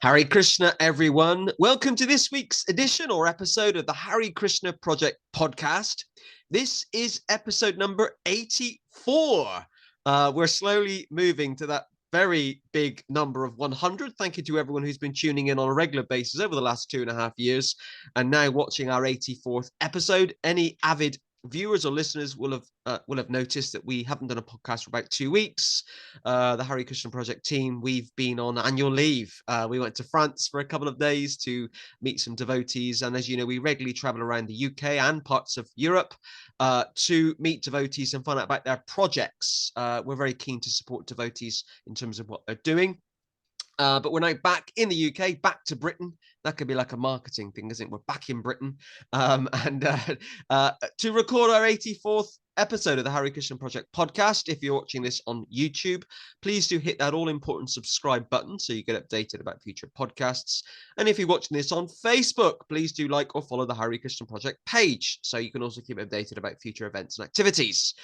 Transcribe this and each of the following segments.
Hare Krishna, everyone. Welcome to this week's edition or episode of the Hare Krishna Project podcast. This is episode number 84. We're slowly moving to that very big number of 100. Thank you to everyone who's been tuning in on a regular basis over the last 2.5 years and now watching our 84th episode. Any avid viewers or listeners will have noticed that we haven't done a podcast for about 2 weeks. The Hare Krishna Project team, we've been on annual leave. We went to France for a couple of days to meet some devotees, and as you know, we regularly travel around the UK and parts of Europe to meet devotees and find out about their projects. We're very keen to support devotees in terms of what they're doing. But we're now back in the UK, back to Britain. That could be like a marketing thing, isn't it? We're back in Britain. To record our 84th episode of the Hare Krishna Project podcast. If you're watching this on YouTube, please do hit that all-important subscribe button so you get updated about future podcasts. And if you're watching this on Facebook, please do like or follow the Hare Krishna Project page so you can also keep updated about future events and activities.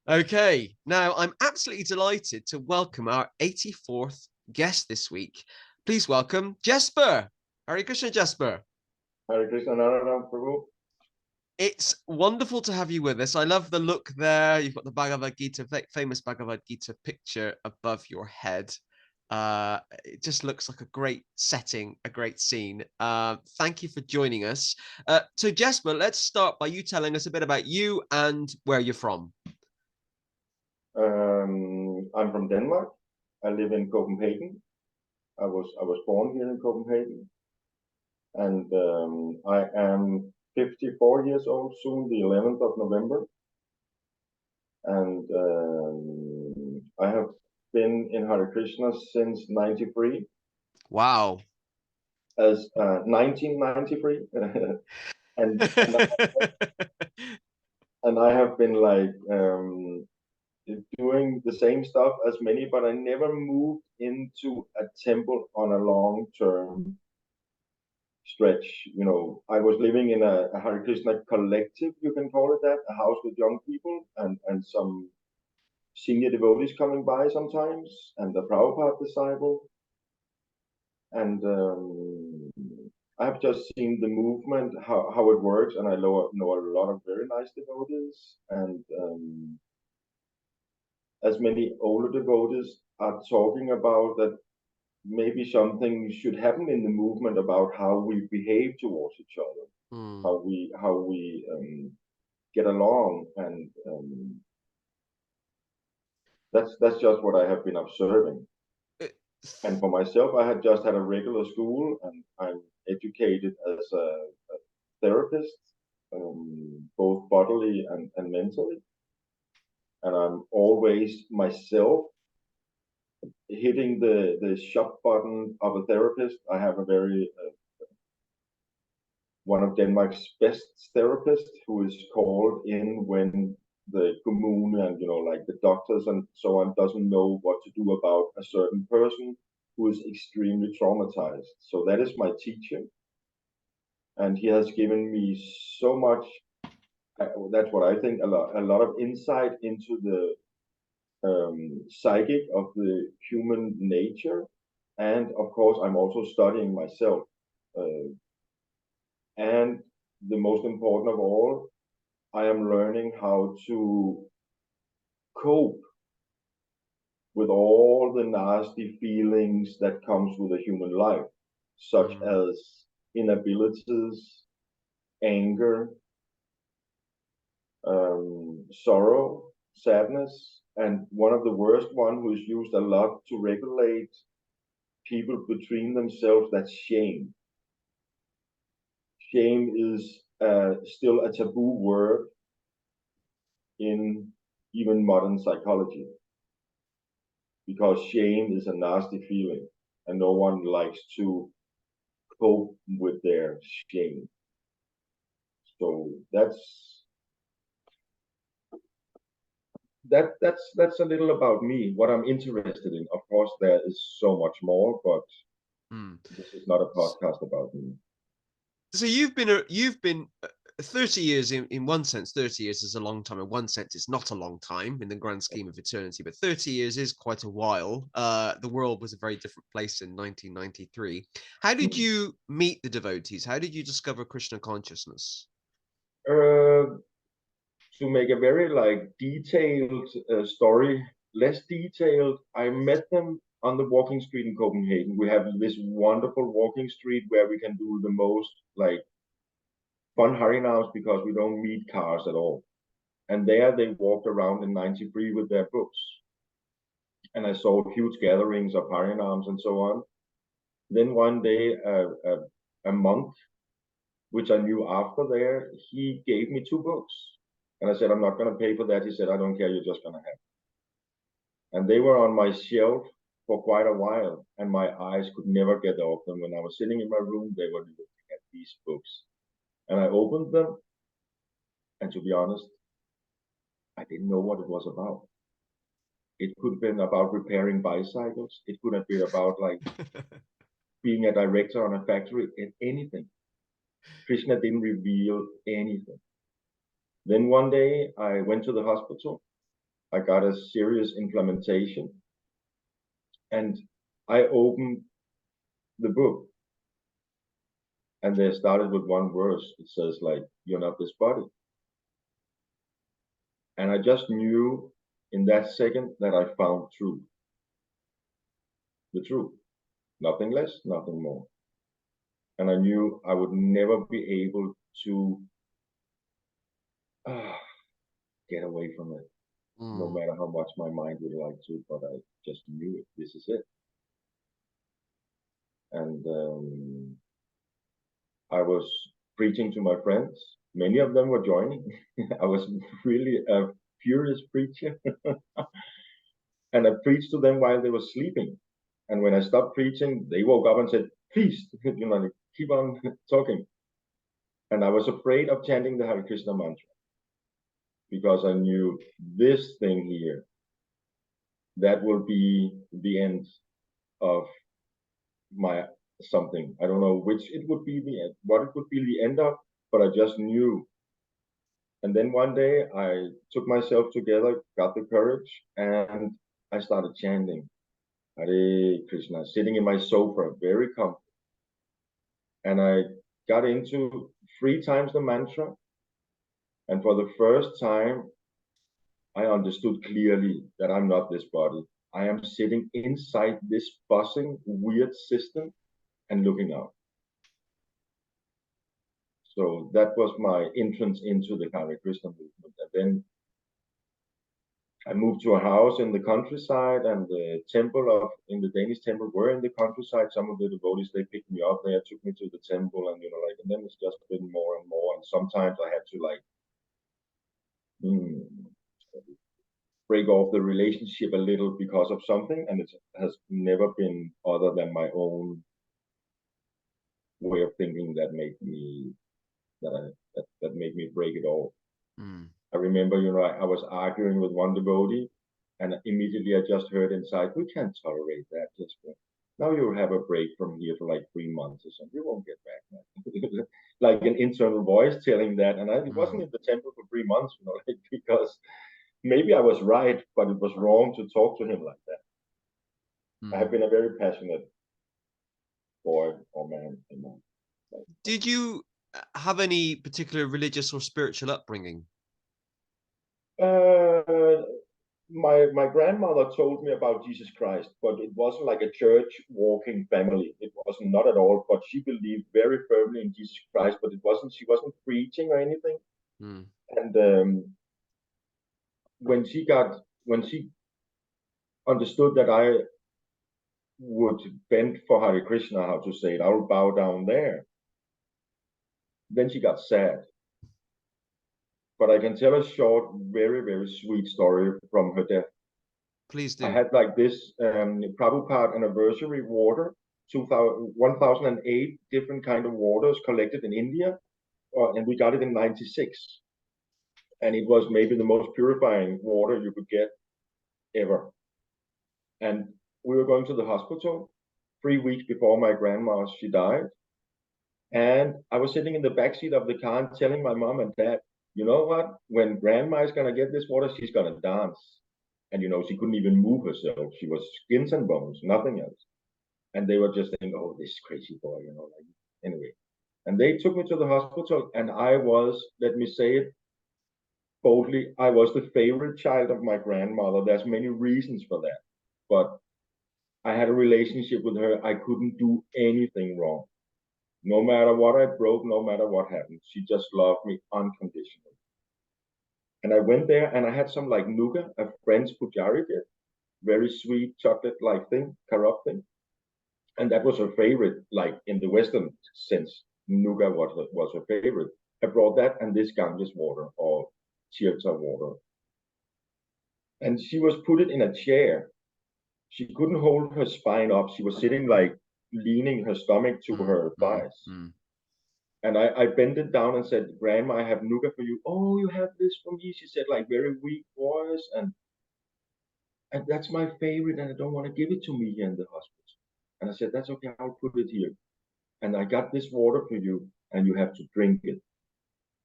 Okay, now I'm absolutely delighted to welcome our 84th guest this week. Please welcome Jesper. Hare Krishna, Jesper. Hare Krishna, Narada, Prabhu. It's wonderful to have you with us. I love the look there. You've got the Bhagavad Gita, famous Bhagavad Gita picture above your head. It just looks like a great setting, a great scene. Thank you for joining us. So Jesper, let's start by you telling us a bit about you and where you're from. I'm from Denmark. I live in Copenhagen. I was born here in Copenhagen, and I am 54 years old, soon the 11th of November. And I have been in Hare Krishna since 93. Wow. As 1993. and I have been like doing the same stuff as many, but I never moved into a temple on a long-term stretch. You know, I was living in a Hare Krishna collective, you can call it that, a house with young people and some senior devotees coming by sometimes, and the Prabhupada disciple. And I have just seen the movement, how it works, and I know a lot of very nice devotees, and as many older devotees are talking about that maybe something should happen in the movement about how we behave towards each other, how we get along, and that's just what I have been observing. And for myself, I had just had a regular school, and I'm educated as a therapist, both bodily and mentally. And I'm always myself hitting the shop button of a therapist. I have a very one of Denmark's best therapists who is called in when the commune and like the doctors and so on doesn't know what to do about a certain person who is extremely traumatized. So that is my teacher, and he has given me so much. That's what I think, a lot of insight into the psychic of the human nature. And of course, I'm also studying myself. And the most important of all, I am learning how to cope with all the nasty feelings that comes with a human life, such as inabilities, anger, sorrow, sadness, and one of the worst one who is used a lot to regulate people between themselves, that's shame. Shame is still a taboo word in even modern psychology, because shame is a nasty feeling and no one likes to cope with their shame. So that's a little about me, what I'm interested in. Of course, there is so much more, but this is not a podcast about me. So you've been 30 years in one sense, 30 years is a long time. In one sense, it's not a long time in the grand scheme of eternity, but 30 years is quite a while. The world was a very different place in 1993. How did you meet the devotees? How did you discover Krishna consciousness? To make a very like detailed story, less detailed, I met them on the walking street in Copenhagen. We have this wonderful walking street where we can do the most like fun harinams because we don't meet cars at all. And there they walked around in 93 with their books. And I saw huge gatherings of harinams and so on. Then one day, a monk, which I knew after there, he gave me 2 books. And I said, I'm not going to pay for that. He said, I don't care. You're just going to have. And they were on my shelf for quite a while. And my eyes could never get off them. When I was sitting in my room, they were looking at these books. And I opened them. And to be honest, I didn't know what it was about. It could have been about repairing bicycles. It could have been about like being a director on a factory, anything. Krishna didn't reveal anything. Then one day I went to the hospital. I got a serious inflammation. And I opened the book. And they started with one verse. It says like, you're not this body. And I just knew in that second that I found truth. The truth. Nothing less, nothing more. And I knew I would never be able to get away from it, no matter how much my mind would like to, but I just knew it. This is it. And I was preaching to my friends. Many of them were joining. I was really a furious preacher. And I preached to them while they were sleeping. And when I stopped preaching, they woke up and said, please, keep on talking. And I was afraid of chanting the Hare Krishna mantra because I knew this thing here, that will be the end of my something. I don't know which it would be the end, what it would be the end of, but I just knew. And then one day I took myself together, got the courage, and I started chanting Hare Krishna, sitting in my sofa, very comfortable. And I got into 3 times the mantra. And for the first time, I understood clearly that I'm not this body. I am sitting inside this buzzing, weird system and looking out. So that was my entrance into the Hare Krishna movement. And then I moved to a house in the countryside, and the temple in the Danish temple were in the countryside. Some of the devotees, they picked me up there, took me to the temple, and and then it's just been more and more. And sometimes I had to break off the relationship a little because of something, and it has never been other than my own way of thinking that made me that made me break it off. I remember, I was arguing with one devotee, and immediately I just heard inside, we can't tolerate that, Jesper. Now you'll have a break from here for like 3 months or something. You won't get back now. Like an internal voice telling that, and it wasn't in the temple for 3 months, because maybe I was right, but it was wrong to talk to him like that. I have been a very passionate boy or man. Did you have any particular religious or spiritual upbringing? My grandmother told me about Jesus Christ, but it wasn't like a church walking family. It was not at all. But she believed very firmly in Jesus Christ. But she wasn't preaching or anything. And when she understood that I would bend for Hare Krishna, how to say it, I will bow down there. Then she got sad. But I can tell a short, very, very sweet story from her death. Please do. I had like this Prabhupada anniversary water, 1008 different kind of waters collected in India, and we got it in 96. And it was maybe the most purifying water you could get ever. And we were going to the hospital 3 weeks before my grandma, she died. And I was sitting in the back seat of the car and telling my mom and dad, you know what? When grandma is gonna get this water, she's gonna dance. And she couldn't even move herself. She was skins and bones, nothing else. And they were just thinking, oh, this crazy boy, like anyway. And they took me to the hospital, and I was, let me say it boldly, I was the favorite child of my grandmother. There's many reasons for that, but I had a relationship with her. I couldn't do anything wrong. No matter what I broke, no matter what happened, she just loved me unconditionally. And I went there and I had some like nougat, a French pujari did, very sweet chocolate-like thing, carob thing. And that was her favorite, like in the Western sense, nougat was her favorite. I brought that and this Ganges water or Tirtha water. And she was put it in a chair. She couldn't hold her spine up. She was sitting like leaning her stomach to her thighs. And I bent it down and said, Grandma, I have nougat for you. Oh, you have this for me? She said, like very weak voice. And that's my favorite, and I don't want to give it to me here in the hospital. And I said, that's okay, I'll put it here. And I got this water for you, and you have to drink it.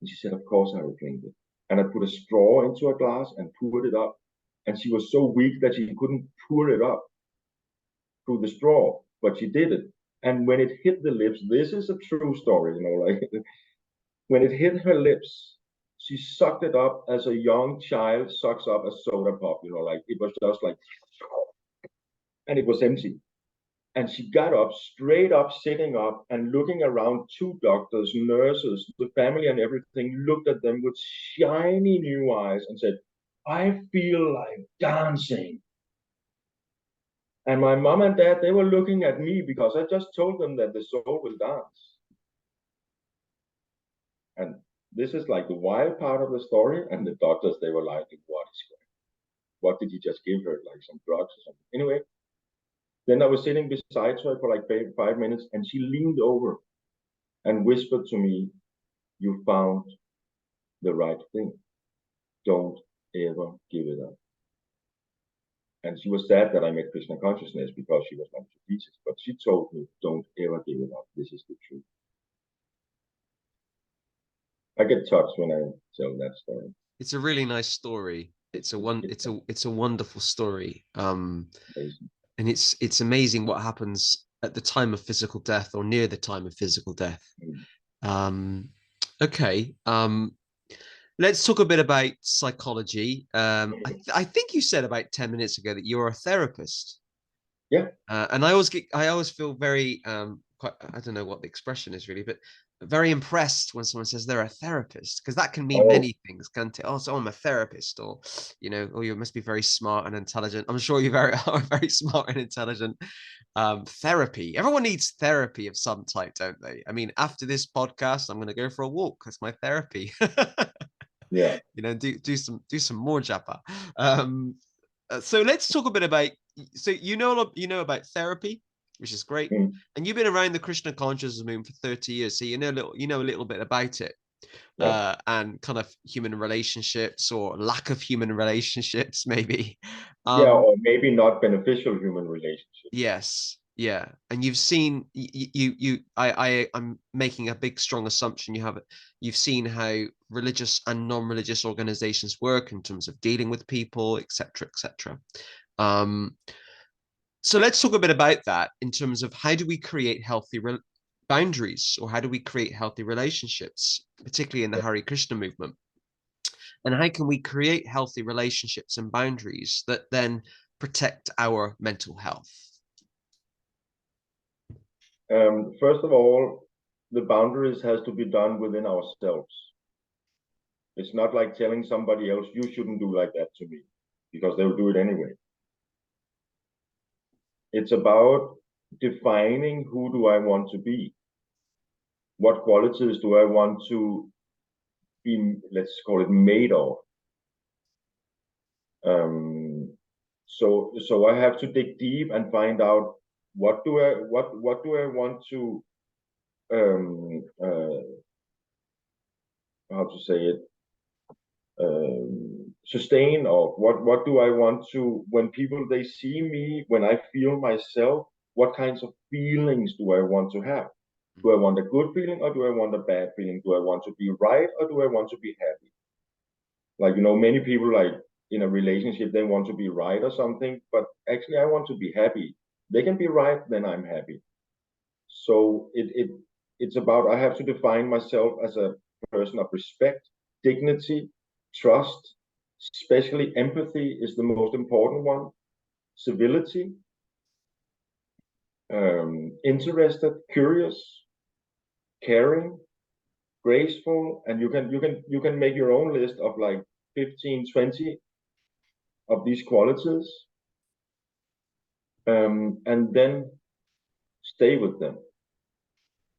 And she said, of course I will drink it. And I put a straw into a glass and poured it up. And she was so weak that she couldn't pour it up through the straw, but she did it. And when it hit the lips, this is a true story, like when it hit her lips, she sucked it up as a young child sucks up a soda pop, like it was just like, and it was empty. And she got up, straight up, sitting up and looking around. Two doctors, nurses, the family and everything looked at them with shiny new eyes and said, I feel like dancing. And my mom and dad, they were looking at me because I just told them that the soul will dance. And this is like the wild part of the story. And the doctors, they were like, what did he just give her? Like some drugs or something. Anyway, then I was sitting beside her for like 5 minutes, and she leaned over and whispered to me, you found the right thing. Don't ever give it up. And she was sad that I met Krishna Consciousness because she was not Jesus. But she told me, don't ever give it up. This is the truth. I get touched when I tell that story. It's a really nice story. It's a wonderful story. Amazing. And it's amazing what happens at the time of physical death or near the time of physical death. Okay. Let's talk a bit about psychology. I think you said about 10 minutes ago that you're a therapist. Yeah. And I always feel very quite, I don't know what the expression is really, but very impressed when someone says they're a therapist, because that can mean many things, can't it? Oh, so I'm a therapist, or oh, you must be very smart and intelligent. I'm sure you are very smart and intelligent. Therapy. Everyone needs therapy of some type, don't they? I mean, after this podcast, I'm going to go for a walk. That's my therapy. Yeah. Do some more japa. So let's talk a bit about. So you know about therapy, which is great, and you've been around the Krishna Consciousness movement for 30 years, so you know a little bit about it. Yeah. And kind of human relationships or lack of human relationships, maybe. Or maybe not beneficial human relationships. Yes. Yeah. And you've seen I'm making a big strong assumption you've seen how religious and non-religious organizations work in terms of dealing with people, etc., etc. So let's talk a bit about that in terms of how do we create healthy boundaries, or how do we create healthy relationships, particularly in the Hare Krishna movement? And how can we create healthy relationships and boundaries that then protect our mental health? First of all, the boundaries has to be done within ourselves. It's not like telling somebody else, you shouldn't do like that to me, because they'll do it anyway. It's about defining who do I want to be? What qualities do I want to be, let's call it, made of? So I have to dig deep and find out what do I want to how to say it, sustain, or what do I want to, when people they see me, when I feel myself, what kinds of feelings do I want to have? Do I want a good feeling or do I want a bad feeling? Do I want to be right or do I want to be happy? Like, you know, many people, like in a relationship, they want to be right or something, but actually I want to be happy. They can be right, then I'm happy. So it's about, I have to define myself as a person of respect, dignity, trust, especially empathy is the most important one, civility, interested, curious, caring, graceful, and you can make your own list of like 15, 20 of these qualities, and then stay with them,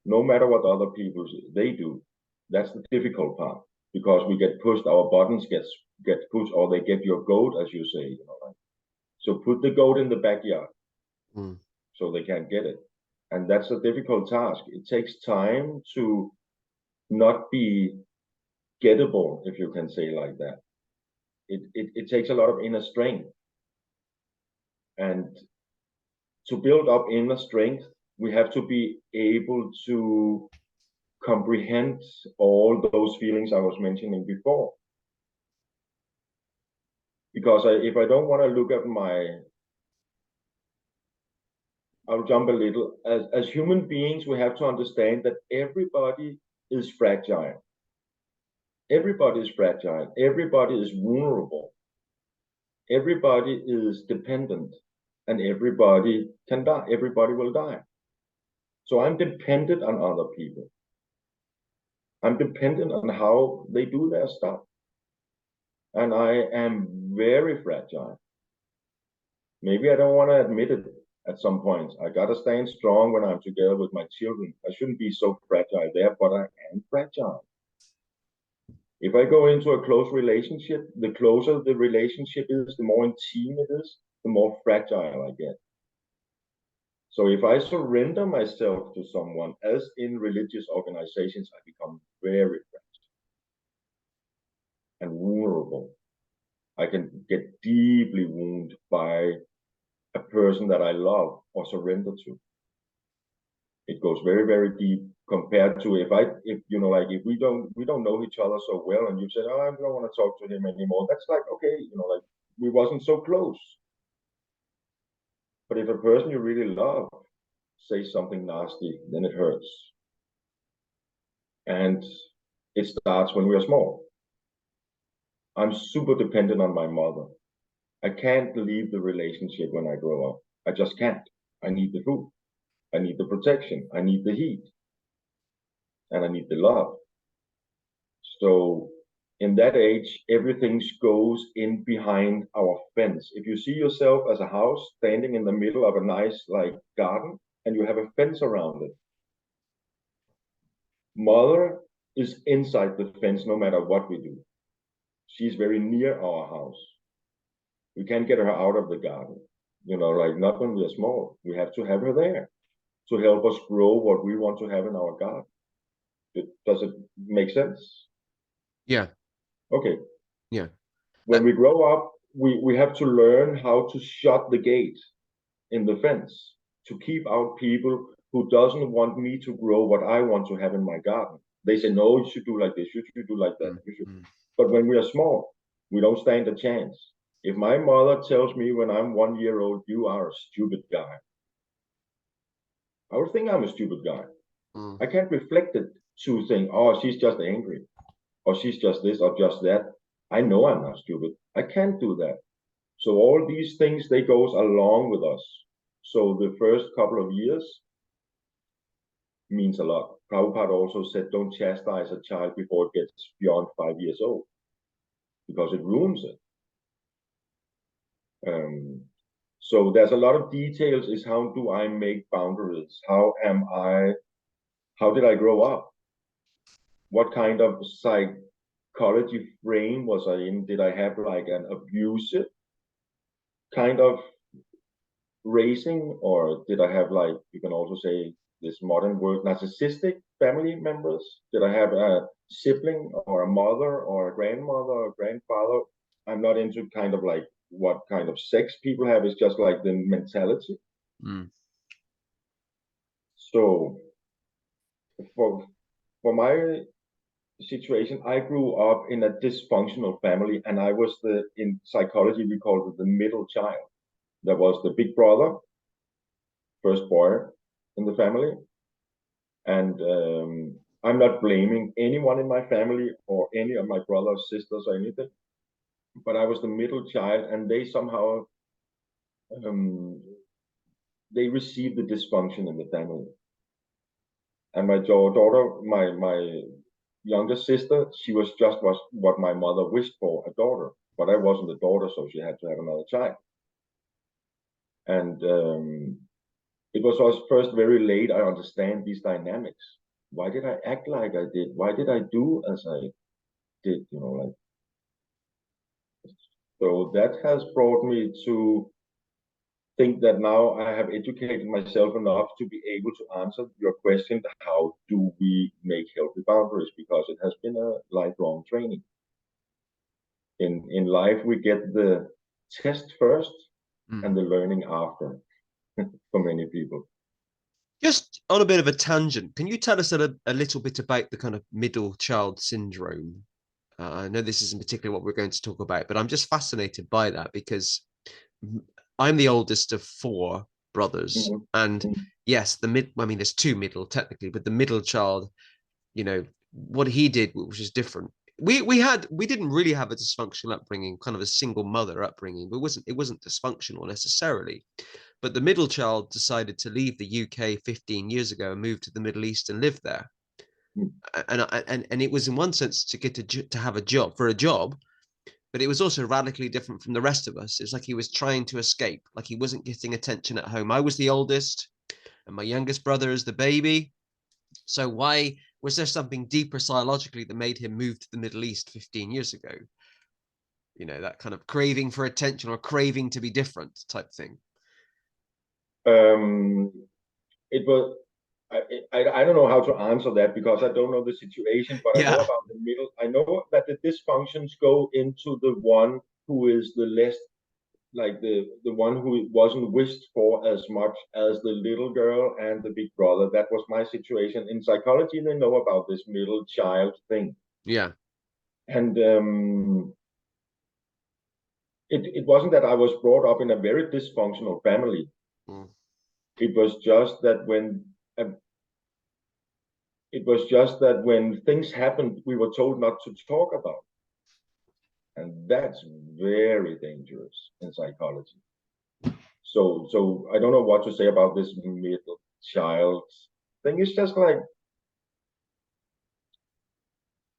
no matter what other people they do. That's the difficult part, because we get pushed, our buttons get pushed, or they get your goat, as you say, you know. Like, so put the goat in the backyard, so they can't get it, and that's a difficult task. It takes time to not be gettable, if you can say like that. It takes a lot of inner strength, and to build up inner strength, we have to be able to comprehend all those feelings I was mentioning before. Because if I don't want to look at I'll jump a little. As human beings, we have to understand that everybody is fragile. Everybody is fragile. Everybody is vulnerable. Everybody is dependent. And everybody can die. Everybody will die. So I'm dependent on other people. I'm dependent on how they do their stuff. And I am very fragile. Maybe I don't want to admit it at some points. I got to stand strong when I'm together with my children. I shouldn't be so fragile there, but I am fragile. If I go into a close relationship, the closer the relationship is, the more intimate it is, the more fragile I get. So if I surrender myself to someone, as in religious organizations, I become very fragile and vulnerable. I can get deeply wounded by a person that I love or surrender to. It goes very, very deep compared to if you know, like if we don't know each other so well, and you said, oh, I don't want to talk to him anymore. That's like, okay, you know, like we wasn't so close. But if a person you really love says something nasty, then it hurts. And it starts when we are small. I'm super dependent on my mother. I can't leave the relationship when I grow up. I just can't. I need the food. I need the protection. I need the heat. And I need the love. So in that age, everything goes in behind our fence. If you see yourself as a house standing in the middle of a nice like garden, and you have a fence around it, mother is inside the fence no matter what we do. She's very near our house. We can't get her out of the garden, you know, like not when we're small. We have to have her there to help us grow what we want to have in our garden. Does it make sense? Yeah. Okay. Yeah. When we grow up, we have to learn how to shut the gate in the fence to keep out people who doesn't want me to grow what I want to have in my garden. They say, no, you should do like this, you should do like that. You should. But when we are small, we don't stand a chance. If my mother tells me when I'm 1 year old, you are a stupid guy, I would think I'm a stupid guy. I can't reflect it to think, oh, she's just angry, or she's just this, or just that. I know I'm not stupid. I can't do that. So all these things, they goes along with us. So the first couple of years means a lot. Prabhupada also said, don't chastise a child before it gets beyond 5 years old, because it ruins it. So there's a lot of details, is how do I make boundaries? How did I grow up? What kind of psychology frame was I in? Did I have like an abusive kind of raising, or did I have, like, you can also say this modern word, narcissistic family members? Did I have a sibling or a mother or a grandmother or grandfather? I'm not into kind of like what kind of sex people have. It's just like the mentality. So for my situation, I grew up in a dysfunctional family, and I was in psychology we call it the middle child. There was the big brother, first boy in the family, and I'm not blaming anyone in my family or any of my brothers, sisters, or anything, but I was the middle child, and they somehow um, they received the dysfunction in the family. And my daughter, my youngest sister, she was just what my mother wished for, a daughter. But I wasn't a daughter, so she had to have another child. And it was first very late I understand these dynamics. Why did I act like I did? Why did I do as I did? Like, so that has brought me to think that now I have educated myself enough to be able to answer your question, how do we make healthy boundaries? Because it has been a lifelong training. In life, we get the test first and the learning after for many people. Just on a bit of a tangent, can you tell us a little bit about the kind of middle child syndrome? I know this isn't particularly what we're going to talk about, but I'm just fascinated by that because I'm the oldest of 4 brothers. Mm-hmm. And yes, I mean, there's 2 middle technically, but the middle child, what he did, which is different. We didn't really have a dysfunctional upbringing, kind of a single mother upbringing, but it wasn't dysfunctional necessarily. But the middle child decided to leave the UK 15 years ago and move to the Middle East and live there. And it was in one sense to get to have a job, but it was also radically different from the rest of us. It's like he was trying to escape, like he wasn't getting attention at home. I was the oldest, and my youngest brother is the baby. So why was there something deeper psychologically that made him move to the Middle East 15 years ago? That kind of craving for attention or craving to be different type thing. It was. I don't know how to answer that because I don't know the situation, but I know about the middle. I know that the dysfunctions go into the one who is the less, like the one who wasn't wished for as much as the little girl and the big brother. That was my situation. In psychology, they know about this middle child thing. Yeah. And it wasn't that I was brought up in a very dysfunctional family. It was just that when things happened, we were told not to talk about. And that's very dangerous in psychology. So I don't know what to say about this middle child thing. It's just like,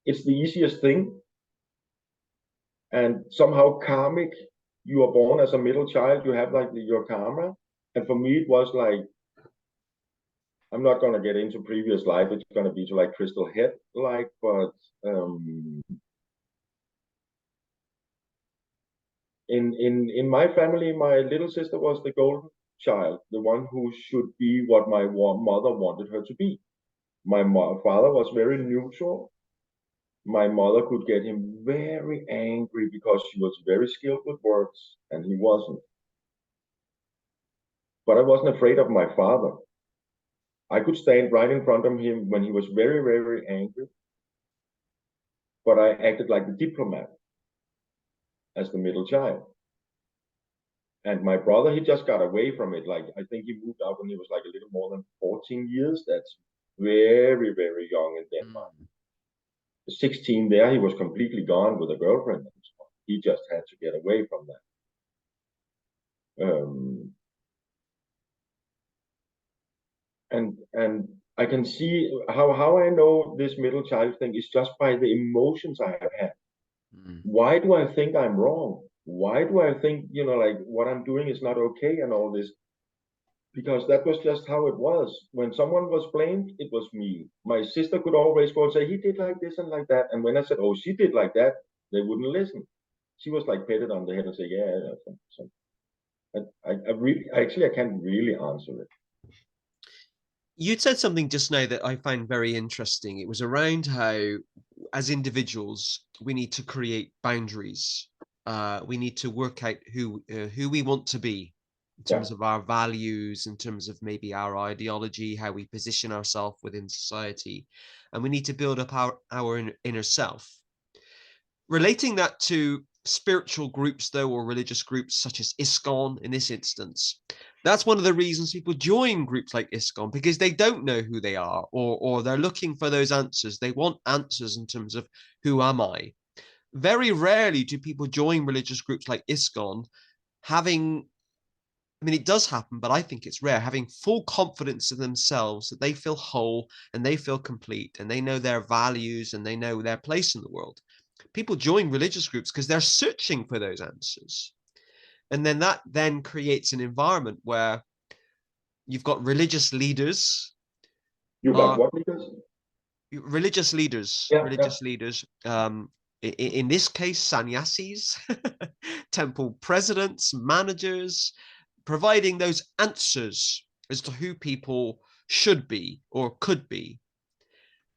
it's the easiest thing. And somehow karmic, you are born as a middle child, you have like your karma. And for me, it was like, I'm not going to get into previous life. It's going to be to like crystal head like, but in my family, my little sister was the golden child, the one who should be what my mother wanted her to be. My father was very neutral. My mother could get him very angry because she was very skilled with words and he wasn't. But I wasn't afraid of my father. I could stand right in front of him when he was very, very angry. But I acted like the diplomat as the middle child. And my brother, he just got away from it. Like, I think he moved out when he was like a little more than 14 years. That's very, very young in Denmark. 16 there, he was completely gone with a girlfriend. He just had to get away from that. And I can see how I know this middle child thing is just by the emotions I have had. Why do I think I'm wrong? Why do I think, like what I'm doing is not okay and all this? Because that was just how it was. When someone was blamed, it was me. My sister could always go and say, he did like this and like that. And when I said, oh, she did like that, they wouldn't listen. She was like patted on the head and say, yeah. So I can't really answer it. You said something just now that I find very interesting. It was around how, as individuals, we need to create boundaries. We need to work out who we want to be. in Yeah. terms of our values, in terms of maybe our ideology, how we position ourselves within society. And we need to build up our inner self. Relating that to spiritual groups, though, or religious groups such as ISKCON in this instance, that's one of the reasons people join groups like ISKCON, because they don't know who they are, or they're looking for those answers. They want answers in terms of who am I? Very rarely do people join religious groups like ISKCON having, I mean, it does happen, but I think it's rare, having full confidence in themselves that they feel whole and they feel complete and they know their values and they know their place in the world. People join religious groups because they're searching for those answers. And then that then creates an environment where you've got religious leaders, You got what leaders? religious leaders, Yeah, yeah. religious leaders, in this case, sannyasis, temple presidents, managers, providing those answers as to who people should be or could be.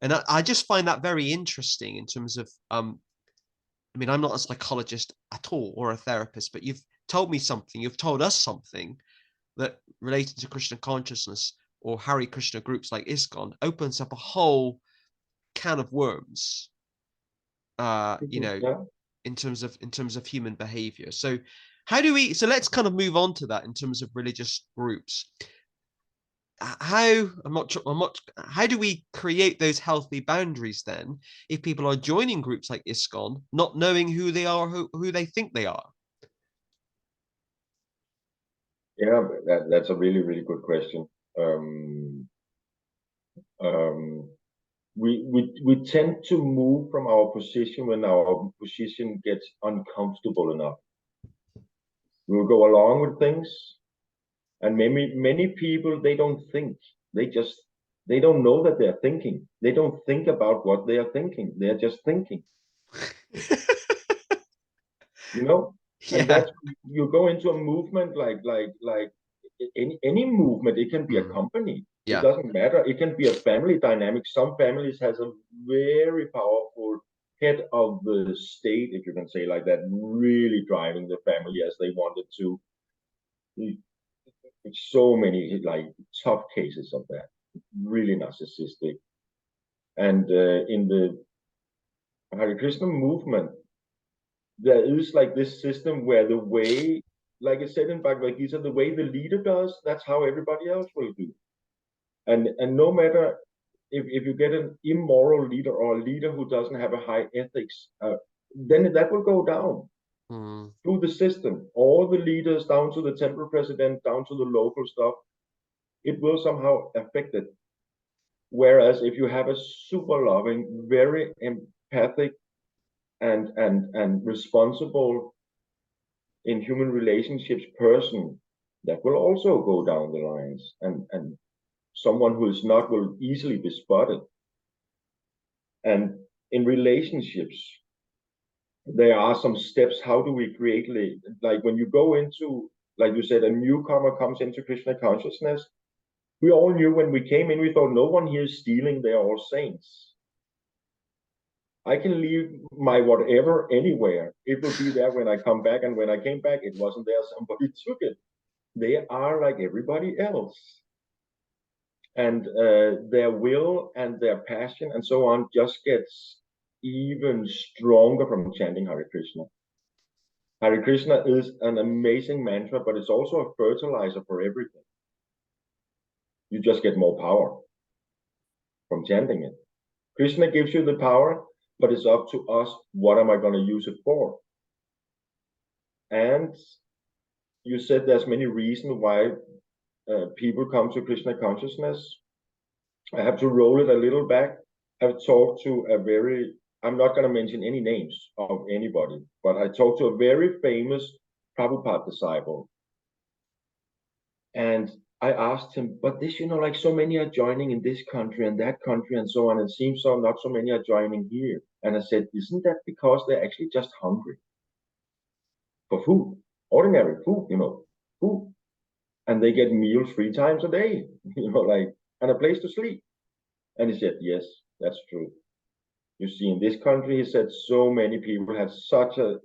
And I just find that very interesting in terms of, I mean, I'm not a psychologist at all or a therapist, but you've told me something, you've told us something that related to Krishna consciousness or Hare Krishna groups like ISKCON opens up a whole can of worms, you know, Yeah. in terms of human behavior. So how do we, so let's kind of move on to that in terms of religious groups. How, how do we create those healthy boundaries then if people are joining groups like ISKCON not knowing who they are, who they think they are? Yeah, that's a really, really good question. Um, um, we tend to move from our position when our position gets uncomfortable enough. We'll go along with things, and many people, they don't think. They don't know that they're thinking. They don't think about what they are thinking. They're just thinking. You know, and Yeah. that's, you go into a movement like any movement. It can be a Mm. company, it Yeah. doesn't matter, it can be a family dynamic. Some families has a very powerful head of the state, if you can say like that, really driving the family as they wanted to. So many like tough cases of that, really narcissistic. And in the Hare Krishna movement, there is like this system where the way, like I said in Bhagavad Gita, the way the leader does, that's how everybody else will do. And no matter if you get an immoral leader or a leader who doesn't have a high ethics, then that will go down Mm. through the system. All the leaders, down to the temple president, down to the local stuff, it will somehow affect it. Whereas if you have a super loving, very empathic, and responsible in human relationships person, that will also go down the lines, and someone who is not will easily be spotted. And in relationships, there are some steps. How do we create, like when you go into, like you said, a newcomer comes into Krishna consciousness, we all knew when we came in, we thought no one here is stealing, they are all saints. I can leave my whatever anywhere, it will be there when I come back, and when I came back it wasn't there, somebody took it. They are like everybody else, and their will and their passion and so on just gets even stronger from chanting Hare Krishna. Hare Krishna is an amazing mantra, but it's also a fertilizer for everything. You just get more power from chanting it. Krishna gives you the power, but it's up to us. What am I going to use it for? And you said there's many reasons why people come to Krishna consciousness. I have to roll it a little back. I've talked to a very, I'm not going to mention any names of anybody, but I talked to a very famous Prabhupada disciple. And I asked him, but this, like so many are joining in this country and that country and so on. It seems so not so many are joining here. And I said, isn't that because they're actually just hungry for food, ordinary food, food. And they get meals 3 times a day, like, and a place to sleep. And he said, yes, that's true. You see, in this country, he said, so many people have such a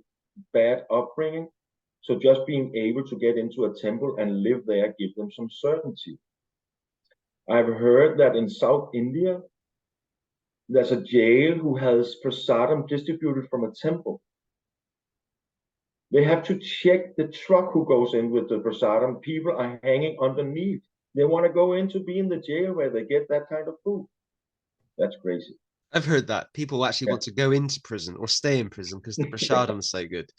bad upbringing. So just being able to get into a temple and live there gives them some certainty. I've heard that in South India, there's a jail who has prasadam distributed from a temple. They have to check the truck who goes in with the prasadam. People are hanging underneath. They want to go in to be in the jail where they get that kind of food. That's crazy. I've heard that people actually want to go into prison or stay in prison because the prasadam is so good.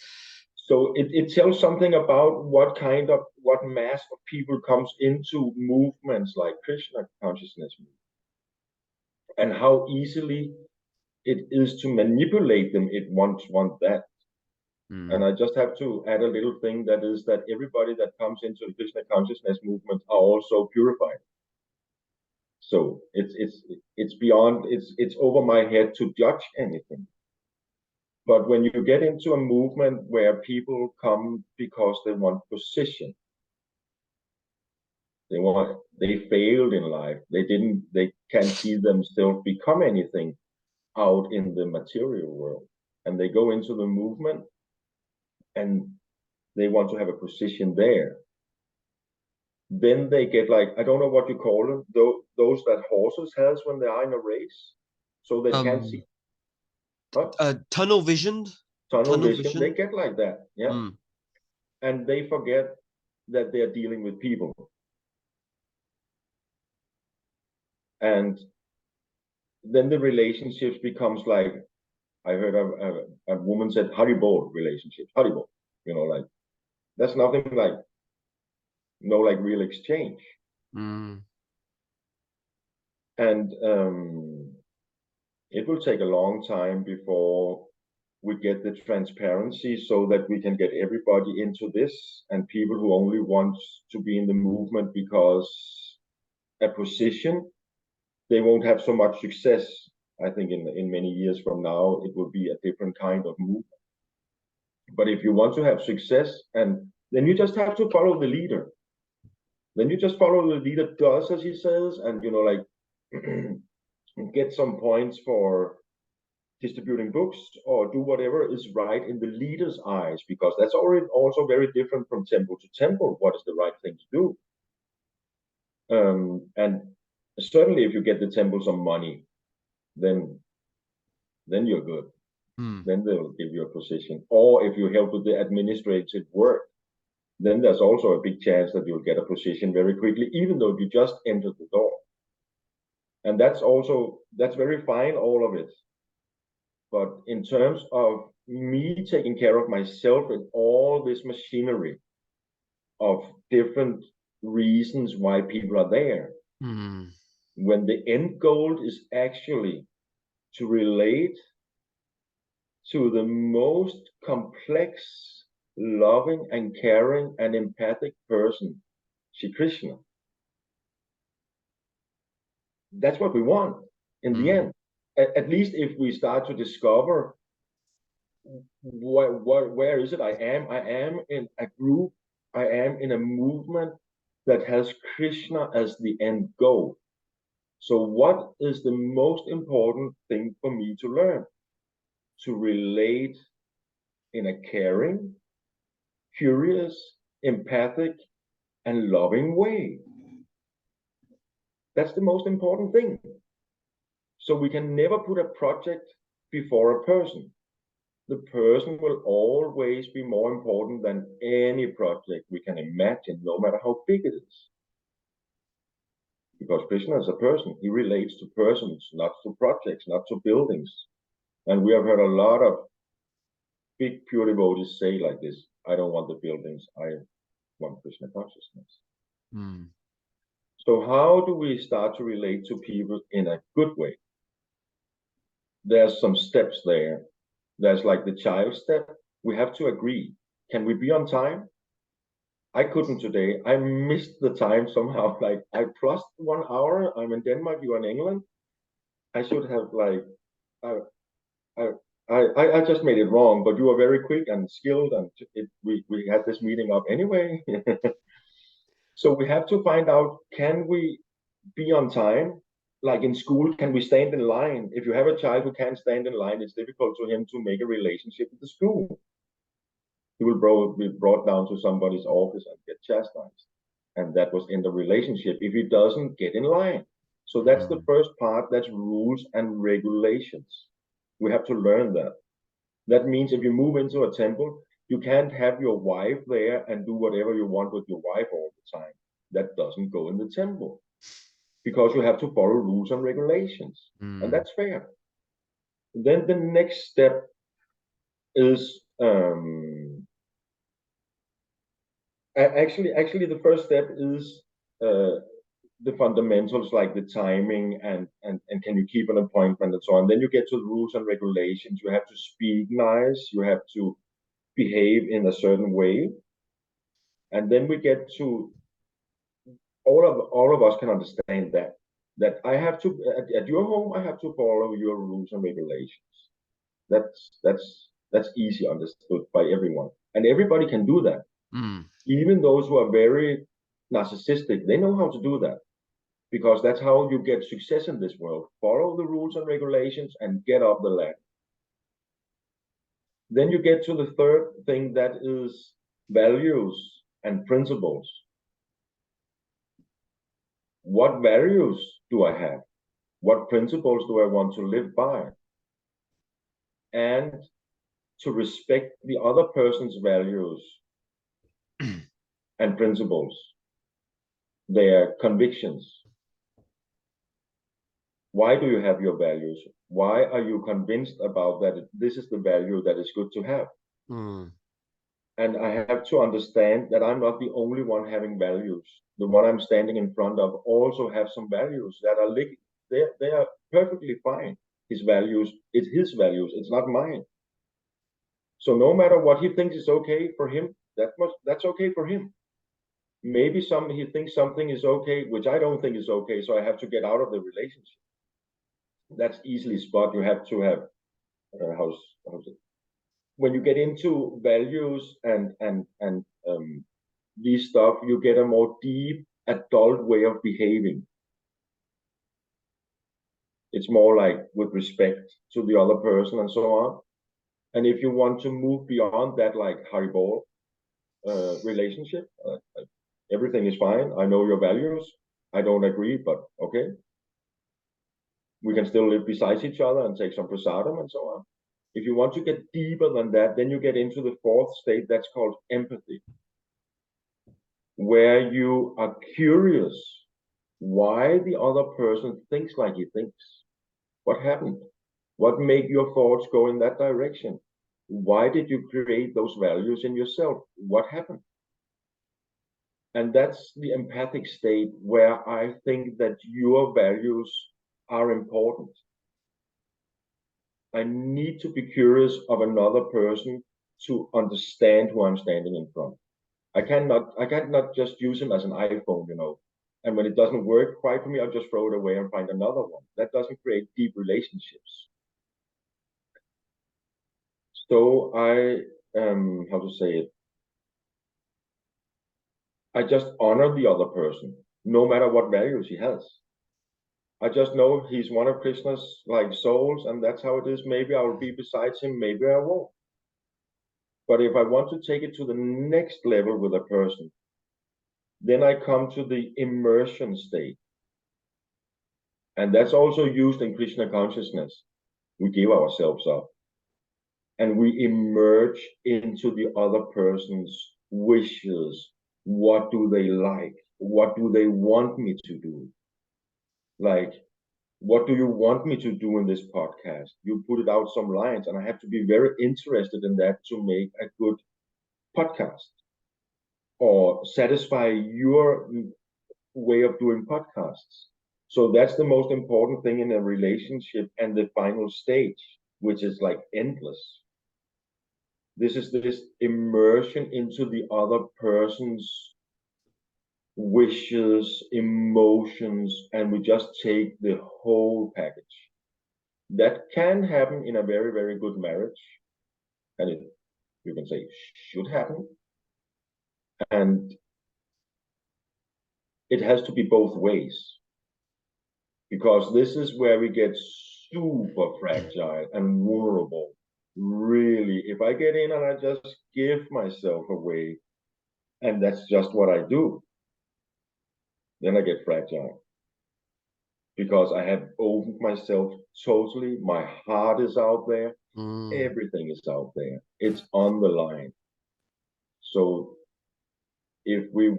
So it tells something about what mass of people comes into movements like Krishna consciousness and how easily it is to manipulate them. It wants that. And I just have to add a little thing, that is that everybody that comes into the Krishna consciousness movement are also purified. So it's beyond, it's over my head to judge anything. But when you get into a movement where people come because they want position, they failed in life, they can't see themselves become anything out in the material world, and they go into the movement and they want to have a position there, then they get like, I don't know what you call them, those that horses has when they are in a race, so they can't see. Tunnel visioned. Tunnel vision. They get like that, yeah. And they forget that they are dealing with people. And then the relationships becomes like, I heard a woman said Haribol relationships, Haribol, like that's nothing like, no like real exchange. And it will take a long time before we get the transparency so that we can get everybody into this, and people who only want to be in the movement because a position, they won't have so much success. I think in many years from now, it will be a different kind of movement. But if you want to have success, and then you just have to follow the leader. Then you just follow the leader, does as he says, and like get some points for distributing books or do whatever is right in the leader's eyes, because that's already also very different from temple to temple. What is the right thing to do? And certainly, if you get the temple some money, then you're good. Then they'll give you a position. Or if you help with the administrative work, then there's also a big chance that you'll get a position very quickly, even though you just entered the door. And that's very fine, all of it. But in terms of me taking care of myself and all this machinery of different reasons why people are there, when the end goal is actually to relate to the most complex, loving and caring and empathic person, Shri Krishna. That's what we want in the end. At least if we start to discover where is it I am in a group, I am in a movement that has Krishna as the end goal. So what is the most important thing for me to learn? To relate in a caring, curious, empathic, and loving way. That's the most important thing. So we can never put a project before a person. The person will always be more important than any project we can imagine, no matter how big it is. Because Krishna is a person. He relates to persons, not to projects, not to buildings. And we have heard a lot of big pure devotees say like this, I don't want the buildings, I want Krishna consciousness. So how do we start to relate to people in a good way? There's some steps there. There's like the child step. We have to agree. Can we be on time? I couldn't today. I missed the time somehow. Like I plus 1 hour. I'm in Denmark. You're in England. I should have like, I just made it wrong. But you were very quick and skilled, and we had this meeting up anyway. So we have to find out: can we be on time? Like in school, can we stand in line? If you have a child who can't stand in line, it's difficult for him to make a relationship with the school. He will be brought down to somebody's office and get chastised. And that was in the relationship if he doesn't get in line. So that's the first part, that's rules and regulations. We have to learn that. That means if you move into a temple, you can't have your wife there and do whatever you want with your wife all the time. That doesn't go in the temple because you have to follow rules and regulations. And that's fair. Then the next step is actually the first step is the fundamentals like the timing and can you keep an appointment and so on. Then you get to the rules and regulations. You have to speak nice, you have to behave in a certain way, and then we get to all of us can understand that I have to at your home I have to follow your rules and regulations. That's easy understood by everyone, and everybody can do that. Even those who are very narcissistic, they know how to do that, because that's how you get success in this world. Follow the rules and regulations and get up the ladder. Then you get to the third thing, that is values and principles. What values do I have? What principles do I want to live by? And to respect the other person's values and principles, their convictions. Why do you have your values? Why are you convinced about that this is the value that is good to have? And I have to understand that I'm not the only one having values. The one I'm standing in front of also have some values that are they are perfectly fine. His values, it's his values, it's not mine. So no matter what he thinks is okay for him, that's okay for him. Maybe he thinks something is okay, which I don't think is okay, so I have to get out of the relationship. That's easily spot. You have to have how's it? When you get into values and these stuff, you get a more deep adult way of behaving. It's more like with respect to the other person and so on. And if you want to move beyond that, like Haribol relationship, everything is fine. I know your values. I don't agree, but okay. We can still live beside each other and take some prasadam and so on. If you want to get deeper than that, then you get into the fourth state that's called empathy, where you are curious why the other person thinks like he thinks. What happened? What made your thoughts go in that direction? Why did you create those values in yourself? What happened? And that's the empathic state where I think that your values are important. I need to be curious of another person to understand who I'm standing in front. I cannot just use him as an iPhone, and when it doesn't work quite for me, I'll just throw it away and find another one. That doesn't create deep relationships. So how to say it? I just honor the other person, no matter what values he has. I just know he's one of Krishna's souls, and that's how it is. Maybe I will be besides him, maybe I won't. But if I want to take it to the next level with a person, then I come to the immersion state. And that's also used in Krishna Consciousness. We give ourselves up and we emerge into the other person's wishes. What do they like? What do they want me to do? What do you want me to do in this podcast? You put it out some lines, and I have to be very interested in that to make a good podcast or satisfy your way of doing podcasts. So that's the most important thing in a relationship, and the final stage, which is endless. This is this immersion into the other person's wishes, emotions, and we just take the whole package. That can happen in a very, very good marriage, and you can say should happen. And it has to be both ways, because this is where we get super fragile and vulnerable. Really, if I get in and I just give myself away, and that's just what I do, then I get fragile because I have opened myself totally. My heart is out there. Everything is out there. It's on the line. So if we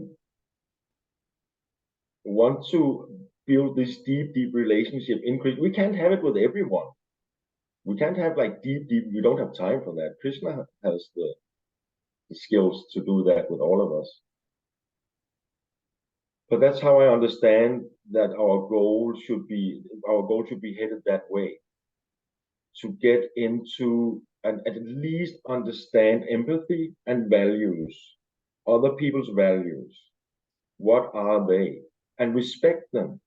want to build this deep relationship increase, we can't have it with everyone. We can't have like deep. We don't have time for that. Krishna has the skills to do that with all of us. But that's how I understand that our goal should be headed that way, to get into and at least understand empathy and values, other people's values. What are they? And respect them.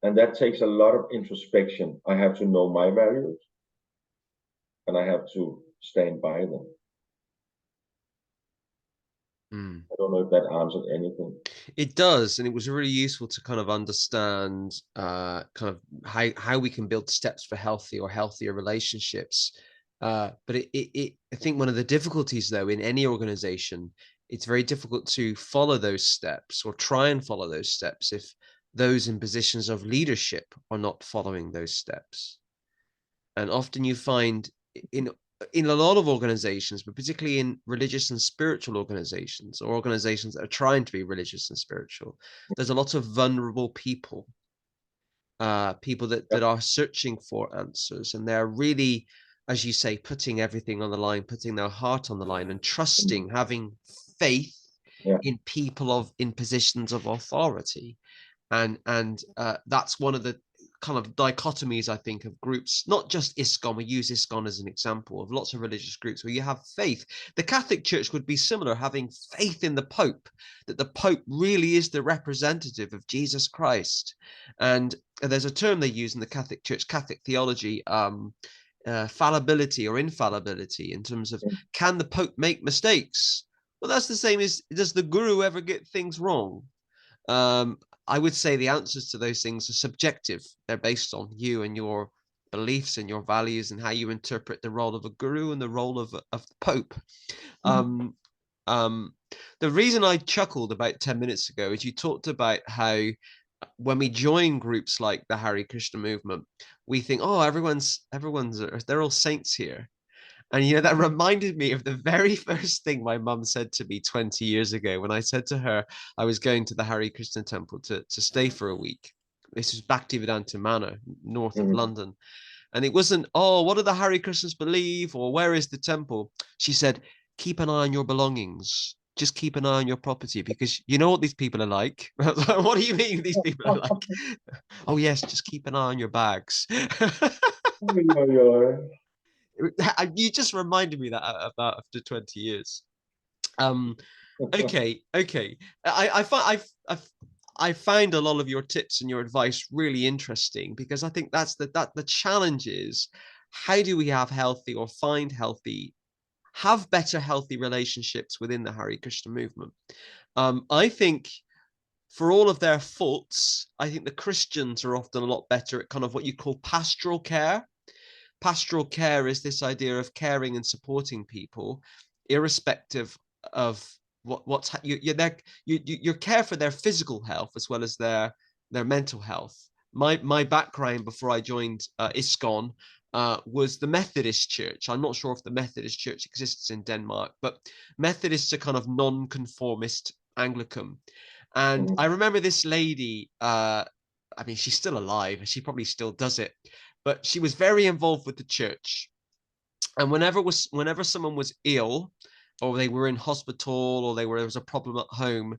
And that takes a lot of introspection. I have to know my values and I have to stand by them. I don't know if that answered anything. It does, and it was really useful to kind of understand kind of how we can build steps for healthy or healthier relationships. But I think one of the difficulties, though, in any organization, it's very difficult to follow those steps or try and follow those steps if those in positions of leadership are not following those steps. And often you find in a lot of organizations, but particularly in religious and spiritual organizations, or organizations that are trying to be religious and spiritual, there's a lot of vulnerable people, people that are searching for answers, and they're really, as you say, putting everything on the line, putting their heart on the line, and trusting, having faith in people in positions of authority. And that's one of the kind of dichotomies, I think, of groups, not just ISKCON. We use ISKCON as an example of lots of religious groups where you have faith. The Catholic Church would be similar, having faith in the Pope, that the Pope really is the representative of Jesus Christ. And there's a term they use in the Catholic Church, Catholic theology, fallibility or infallibility, in terms of, can the Pope make mistakes? Well, that's the same as, does the Guru ever get things wrong? I would say the answers to those things are subjective. They're based on you and your beliefs and your values and how you interpret the role of a guru and the role of the Pope. The reason I chuckled about 10 minutes ago is you talked about how when we join groups like the Hare Krishna movement, we think, oh, they're all saints here. And, you know, that reminded me of the very first thing my mum said to me 20 years ago when I said to her I was going to the Hare Krishna temple to stay for a week. This was Bhaktivedanta Manor, north of London. And it wasn't, oh, what do the Hare Krishnas believe? Or where is the temple? She said, keep an eye on your belongings. Just keep an eye on your property, because you know what these people are like. What do you mean these people are like? Oh, yes, just keep an eye on your bags. You just reminded me that about after 20 years. Okay. I find a lot of your tips and your advice really interesting, because I think that's the challenge is, how do we have healthy, or find healthy, have better healthy relationships within the Hare Krishna movement? I think, for all of their faults, I think the Christians are often a lot better at kind of what you call pastoral care. Pastoral care is this idea of caring and supporting people, irrespective of you care for their physical health as well as their mental health. My background before I joined ISKCON was the Methodist Church. I'm not sure if the Methodist Church exists in Denmark, but Methodists are kind of non-conformist Anglican. And I remember this lady, I mean, she's still alive, and she probably still does it, but she was very involved with the church. And whenever someone was ill, or they were in hospital, or there was a problem at home,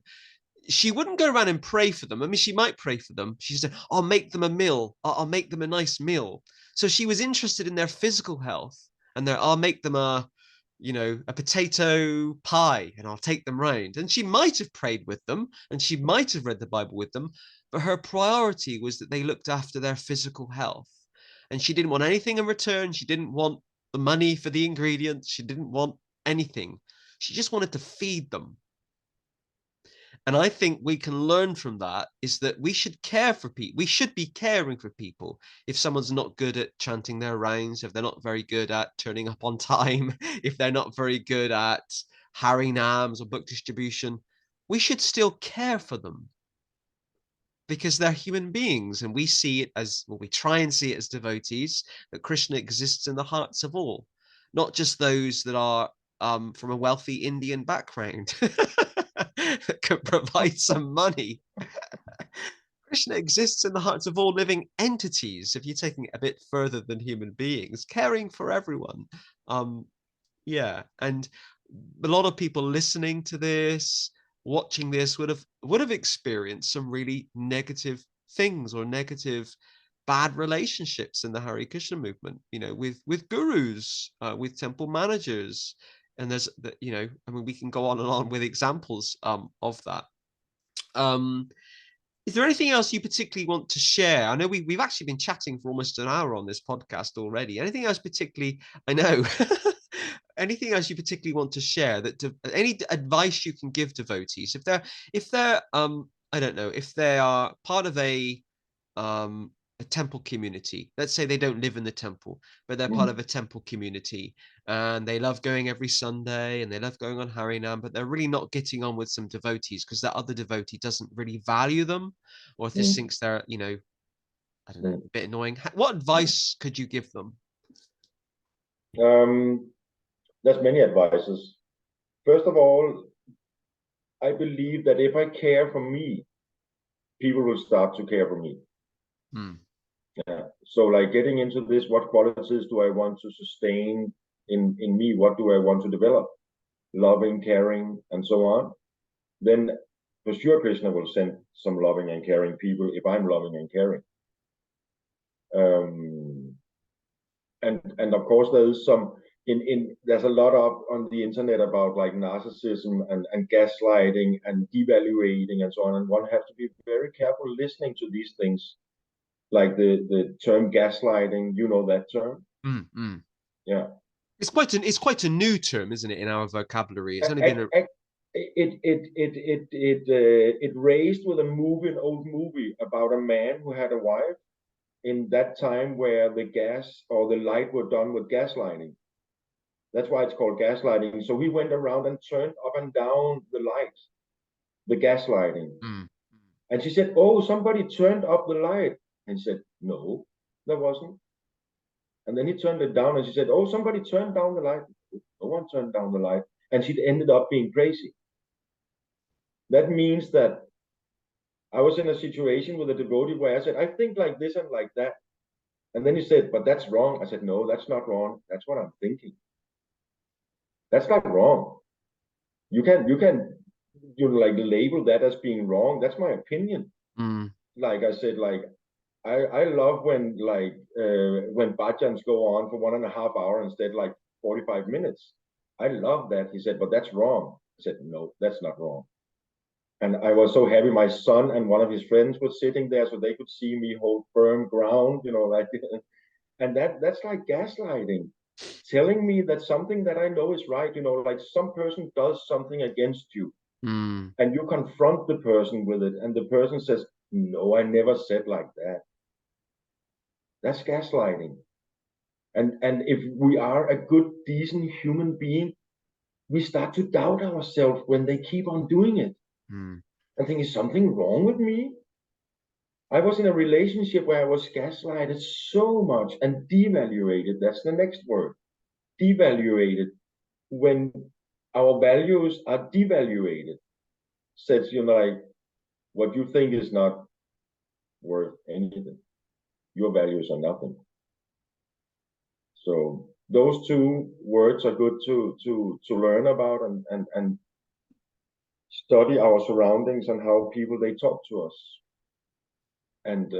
she wouldn't go around and pray for them. I mean, she might pray for them. She said, I'll make them a meal. I'll make them a nice meal. So she was interested in their physical health, and I'll make them a potato pie, and I'll take them round. And she might have prayed with them, and she might have read the Bible with them, but her priority was that they looked after their physical health. And she didn't want anything in return. She didn't want the money for the ingredients. She didn't want anything. She just wanted to feed them. And I think we can learn from that is that we should care for people. We should be caring for people. If someone's not good at chanting their rounds, if they're not very good at turning up on time, if they're not very good at Harinams or book distribution, we should still care for them, because they're human beings, and we see it as, well, we try and see it as devotees, that Krishna exists in the hearts of all, not just those that are from a wealthy Indian background that can provide some money. Krishna exists in the hearts of all living entities, if you're taking it a bit further than human beings, caring for everyone. Yeah, and a lot of people listening to this, watching this, would have experienced some really negative things, or negative bad relationships in the Hare Krishna movement, with gurus, with temple managers. And there's that, I mean, we can go on and on with examples of that. Is there anything else you particularly want to share? I know we've actually been chatting for almost an hour on this podcast already. Anything else particularly, I know, anything else you particularly want to share, any advice you can give devotees if they're I don't know, if they are part of a temple community. Let's say they don't live in the temple, but they're part of a temple community, and they love going every Sunday, and they love going on Harinam, but they're really not getting on with some devotees because that other devotee doesn't really value them, or just thinks they're, I don't know, a bit annoying. What advice could you give them? There's many advices. First of all, I believe that if I care for me, people will start to care for me. Yeah. So like getting into this, what qualities do I want to sustain in me? What do I want to develop? Loving, caring, and so on. Then for sure Krishna will send some loving and caring people if I'm loving and caring. And of course there is some there's a lot of on the internet about like narcissism and gaslighting and devaluating and so on, and one has to be very careful listening to these things, like the term gaslighting, that term. Yeah, it's quite a new term, isn't it, in our vocabulary? It's only been it raised with an old movie about a man who had a wife in that time where the gas or the light were done with gaslighting. That's why it's called gaslighting. So he went around and turned up and down the light, the gaslighting. And she said, "Oh, somebody turned up the light." And he said, "No, there wasn't." And then he turned it down, and she said, "Oh, somebody turned down the light." No one turned down the light. And she ended up being crazy. That means that I was in a situation with a devotee where I said, "I think like this and like that." And then he said, "But that's wrong." I said, "No, that's not wrong. That's what I'm thinking. That's not wrong. You can like label that as being wrong. That's my opinion." Like I said, like I love when when bhajans go on for 1.5 hours instead like 45 minutes. I love that. He said, "But that's wrong." I said, "No, that's not wrong." And I was so happy. My son and one of his friends were sitting there, so they could see me hold firm ground, like. And that's like gaslighting, telling me that something that I know is right, like some person does something against you, and you confront the person with it, and the person says, "No, I never said like that." That's gaslighting. And if we are a good, decent human being, we start to doubt ourselves when they keep on doing it. I think, is something wrong with me? I was in a relationship where I was gaslighted so much and devaluated. That's the next word. Devaluated. When our values are devaluated, says, like, what you think is not worth anything. Your values are nothing. So those two words are good to learn about and study our surroundings and how people they talk to us. And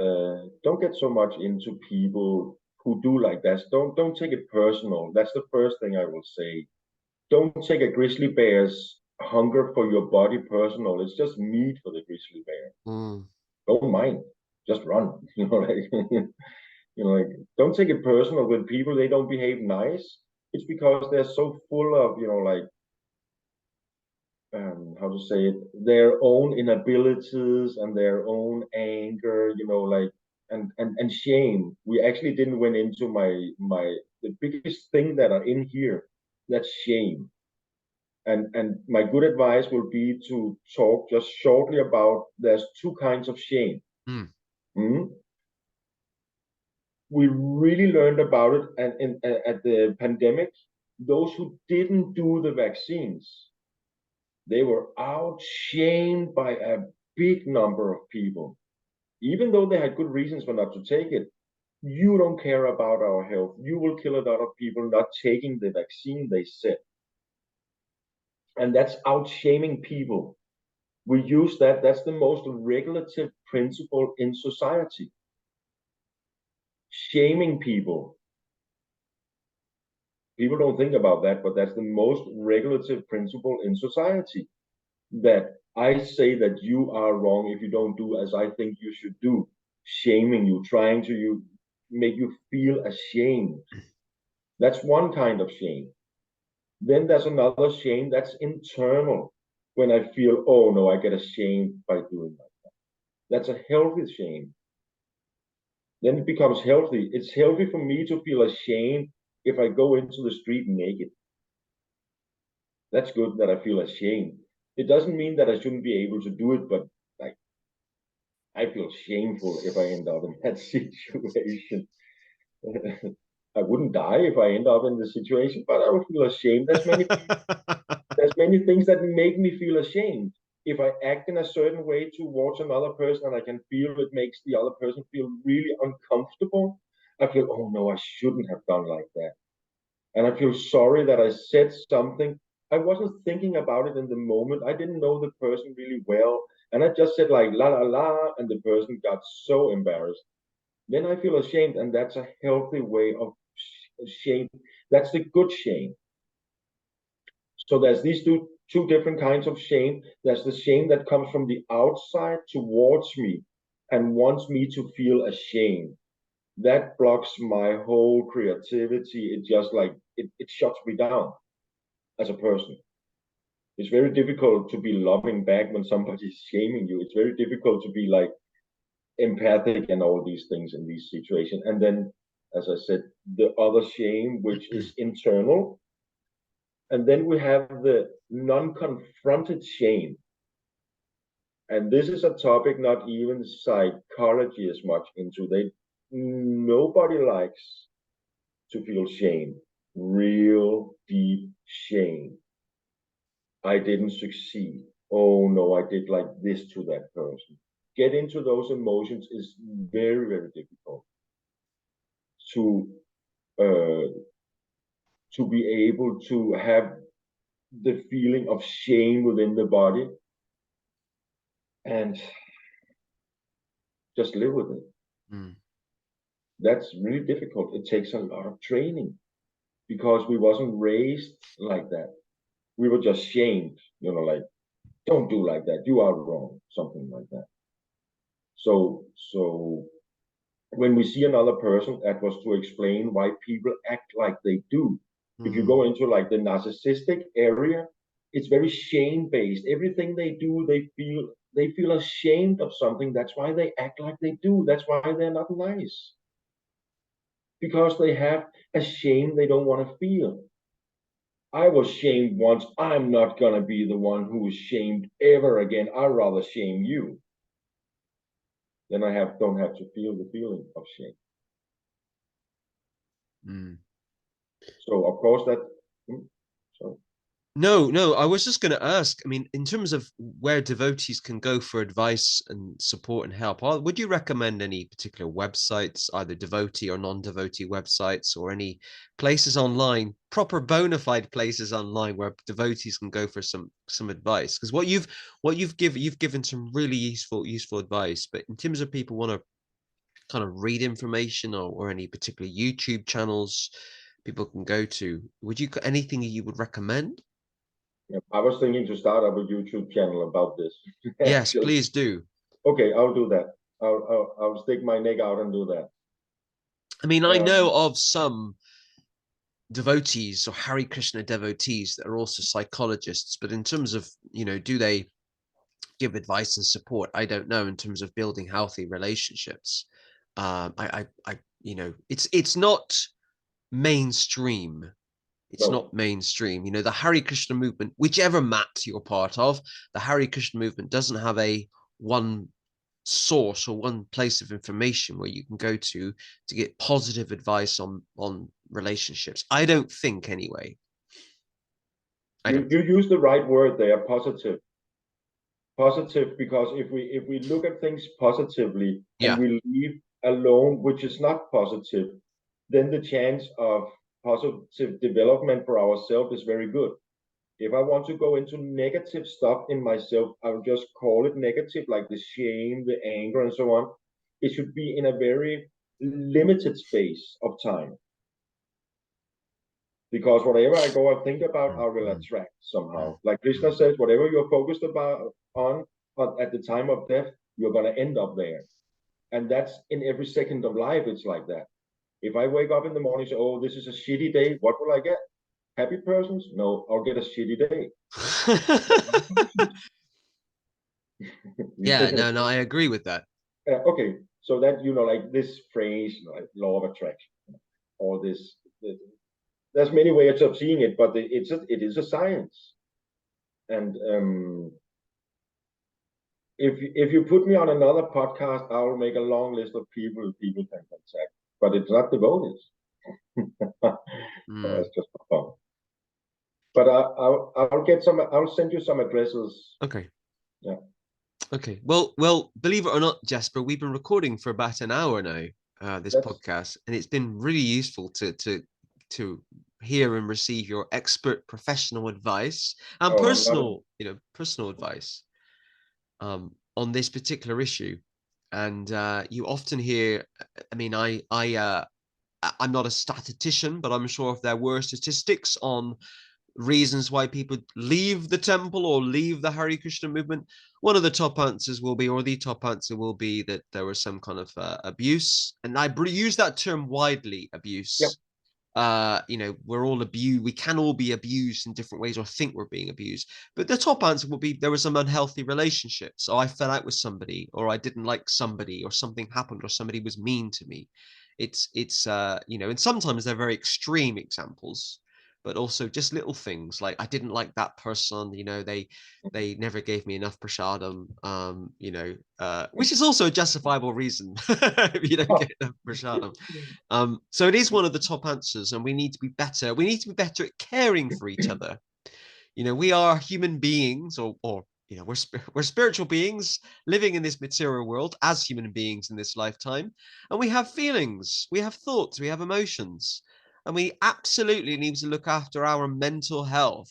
don't get so much into people who do like that. Don't take it personal. That's the first thing I will say. Don't take a grizzly bear's hunger for your body personal. It's just meat for the grizzly bear. Don't mind. Just run. Like don't take it personal when people they don't behave nice. It's because they're so full of like how to say it, their own inabilities and their own anger, like, and shame. We actually didn't went into the biggest thing that are in here. That's shame. And my good advice will be to talk just shortly about there's two kinds of shame. Mm. Mm? We really learned about it and at the pandemic. Those who didn't do the vaccines, they were outshamed by a big number of people, even though they had good reasons for not to take it. You don't care about our health. You will kill a lot of people not taking the vaccine, they said. And that's outshaming people. We use that. That's the most regulative principle in society. Shaming people. People don't think about that, but that's the most regulative principle in society. That I say that you are wrong if you don't do as I think you should do. Shaming you, trying to make you feel ashamed. That's one kind of shame. Then there's another shame that's internal. When I feel, oh no, I get ashamed by doing that. That's a healthy shame. Then it becomes healthy. It's healthy for me to feel ashamed if I go into the street naked. That's good that I feel ashamed. It doesn't mean that I shouldn't be able to do it, but like, I feel shameful if I end up in that situation. I wouldn't die if I end up in the situation, but I would feel ashamed. There's many things that make me feel ashamed. If I act in a certain way towards another person and I can feel it makes the other person feel really uncomfortable, I feel, oh no, I shouldn't have done like that. And I feel sorry that I said something. I wasn't thinking about it in the moment. I didn't know the person really well. And I just said like la la la, and the person got so embarrassed. Then I feel ashamed, and that's a healthy way of shame. That's the good shame. So there's these two different kinds of shame. There's the shame that comes from the outside towards me and wants me to feel ashamed. That blocks my whole creativity. It just like it shuts me down as a person. It's very difficult to be loving back when somebody's shaming you. It's very difficult to be like empathic and all these things in these situations. And then, as I said, the other shame, which is internal. And then we have the non-confronted shame. And this is a topic not even psychology is much into. Nobody likes to feel shame, real deep shame. I didn't succeed. Oh no, I did like this to that person. Get into those emotions is very, very difficult to uh, to be able to have the feeling of shame within the body and just live with it. Mm. That's really difficult. It takes a lot of training because we wasn't raised like that. We were just shamed, like, don't do like that. You are wrong, something like that. So when we see another person, that was to explain why people act like they do. If you go into like the narcissistic area, it's very shame based. Everything they do, they feel ashamed of something. That's why they act like they do. That's why they're not nice. Because they have a shame they don't want to feel. I was shamed once. I'm not gonna be the one who is shamed ever again. I'd rather shame you. Then I don't have to feel the feeling of shame. Mm. So of course that. Sorry. No, I was just going to ask, I mean, in terms of where devotees can go for advice and support and help, would you recommend any particular websites, either devotee or non-devotee websites, or any places online, proper bona fide places online where devotees can go for some advice? Because you've given some really useful advice, but in terms of people want to kind of read information or any particular YouTube channels people can go to, anything you would recommend? Yeah, I was thinking to start up a YouTube channel about this. Yes, please do. Okay, I'll do that. I'll stick my neck out and do that. I mean, I know of some devotees or Hare Krishna devotees that are also psychologists, but in terms of, do they give advice and support? I don't know. In terms of building healthy relationships, it's not mainstream. It's No, not mainstream. The Hare Krishna movement, whichever mat you're part of, the Hare Krishna movement doesn't have a one source or one place of information where you can go to get positive advice on relationships. I don't think, anyway. you use the right word there, positive. Positive, because if we look at things positively and Yeah. we leave alone which is not positive, then the chance of positive development for ourselves is very good. If I want to go into negative stuff in myself, I'll just call it negative, like the shame, the anger, and so on. It should be in a very limited space of time. Because whatever I go and think about, I will attract somehow. Like Krishna says, whatever you're focused about on at the time of death, you're going to end up there. And that's in every second of life. It's like that. If I wake up in the morning and say, oh, this is a shitty day, what will I get? Happy persons? No, I'll get a shitty day. Yeah, no, I agree with that. Okay, so that, like this phrase, like law of attraction, all this, there's many ways of seeing it, but it is a science. And if you put me on another podcast, I will make a long list of people can contact, but it's not devotees. That's just for fun. But I'll send you some addresses. Okay. Yeah. Okay. Well, believe it or not, Jesper, we've been recording for about an hour now, this podcast, and it's been really useful to hear and receive your expert professional advice and personal advice on this particular issue. And you often hear, I mean, I'm not a statistician, but I'm sure if there were statistics on reasons why people leave the temple or leave the Hare Krishna movement, one of the top answers will be, or the top answer will be, that there was some kind of abuse. And I use that term widely, abuse. Yep. We're all abused. We can all be abused in different ways or think we're being abused. But the top answer will be there was some unhealthy relationship. So I fell out with somebody, or I didn't like somebody, or something happened, or somebody was mean to me. It's and sometimes they're very extreme examples, but also just little things like I didn't like that person, they never gave me enough prasadam, which is also a justifiable reason if you don't get enough prasadam. So it is one of the top answers, and we need to be better. We need to be better at caring for each other. We are human beings, or we're spiritual beings living in this material world as human beings in this lifetime, and we have feelings, we have thoughts, we have emotions, and we absolutely need to look after our mental health.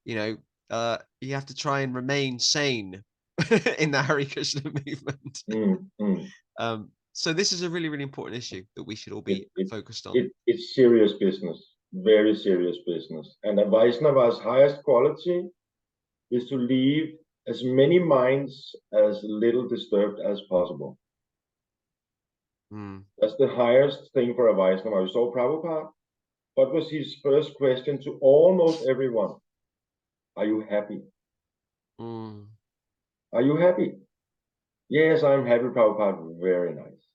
You have to try and remain sane in the Hare Krishna movement. So this is a really, really important issue that we should all be focused on. It's serious business, very serious business. And a Vaishnava's highest quality is to leave as many minds as little disturbed as possible. That's the highest thing for a Vaishnava. You saw Prabhupada. What was his first question to almost everyone? Are you happy? Are you happy? Yes, I'm happy, Prabhupada. Very nice.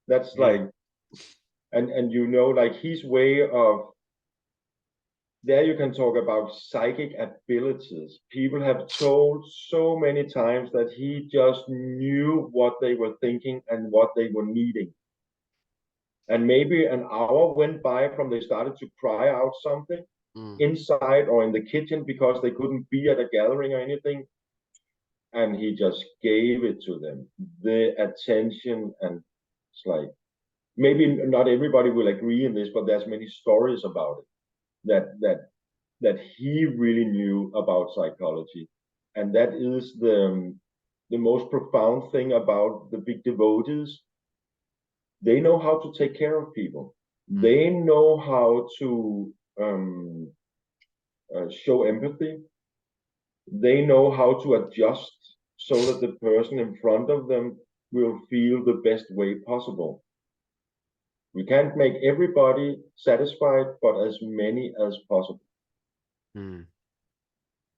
That's like, and like his way of, there you can talk about psychic abilities. People have told so many times that he just knew what they were thinking and what they were needing. And maybe an hour went by from they started to cry out something inside or in the kitchen because they couldn't be at a gathering or anything. And he just gave it to them, the attention. And it's like, maybe not everybody will agree in this, but there's many stories about it that he really knew about psychology. And that is the most profound thing about the big devotees. They know how to take care of people. They know how to show empathy. They know how to adjust so that the person in front of them will feel the best way possible. We can't make everybody satisfied, but as many as possible. Mm.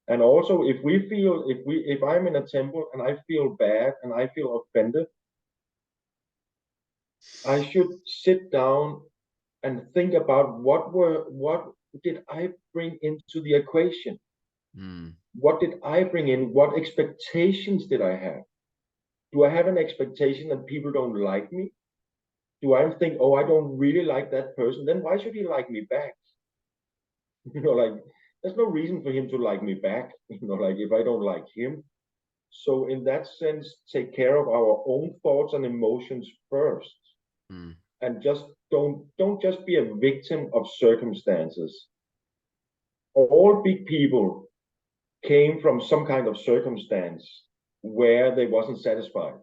And also, if I'm in a temple and I feel bad and I feel offended, I should sit down and think about what did I bring into the equation? Mm. What did I bring in? What expectations did I have? Do I have an expectation that people don't like me? Do I think, oh, I don't really like that person? Then why should he like me back? Like there's no reason for him to like me back. Like if I don't like him. So in that sense, take care of our own thoughts and emotions first, Mm. and just don't just be a victim of circumstances. All big people came from some kind of circumstance where they wasn't satisfied.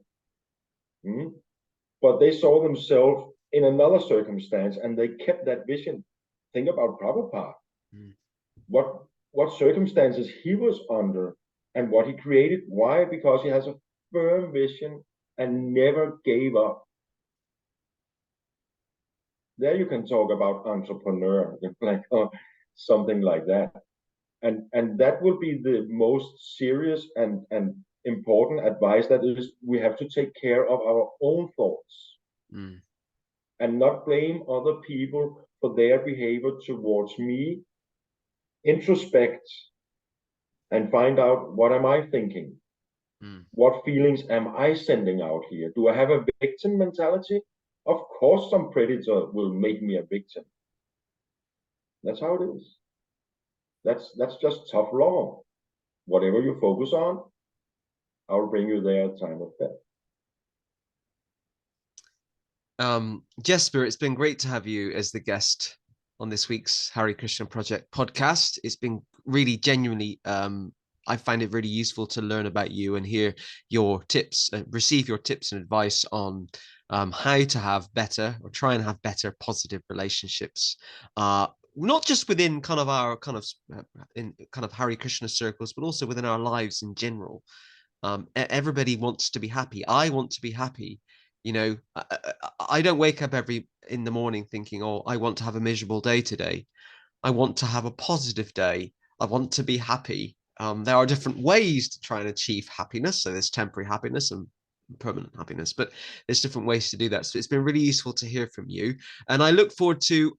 Mm? But they saw themselves in another circumstance and they kept that vision. Think about Prabhupada. Mm. What circumstances he was under and what he created. Why? Because he has a firm vision and never gave up. There you can talk about entrepreneur, like something like that. And that will be the most serious and important advice, that is we have to take care of our own thoughts. Mm. And not blame other people for their behavior towards me. Introspect and find out, what am I thinking? Mm. What feelings am I sending out here? Do I have a victim mentality? Of course, some predator will make me a victim. That's how it is. That's just tough law. Whatever you focus on, I'll bring you there at time of death. Jesper, it's been great to have you as the guest on this week's Hare Krishna Project podcast. It's been really genuinely, I find it really useful to learn about you and hear your tips, receive your tips and advice on how to have better, or try and have better positive relationships. Not just within kind of our in kind of Hare Krishna circles, but also within our lives in general. Everybody wants to be happy. I want to be happy. I don't wake up in the morning thinking, oh, I want to have a miserable day today. I want to have a positive day. I want to be happy. There are different ways to try and achieve happiness. So there's temporary happiness and permanent happiness, but there's different ways to do that. So it's been really useful to hear from you. And I look forward to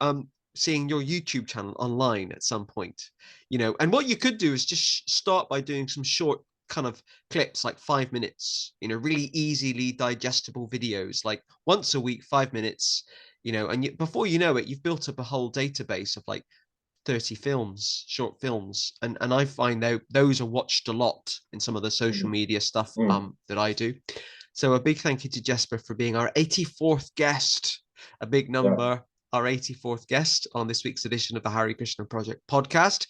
seeing your YouTube channel online at some point. And what you could do is just start by doing some short kind of clips, like 5 minutes, really easily digestible videos, like once a week, 5 minutes, and before you know it, you've built up a whole database of like 30 films, short films, and I find out those are watched a lot in some of the social media stuff that I do. So a big thank you to Jesper for being our 84th guest, a big number. Our 84th guest on this week's edition of the Hare Krishna Project podcast.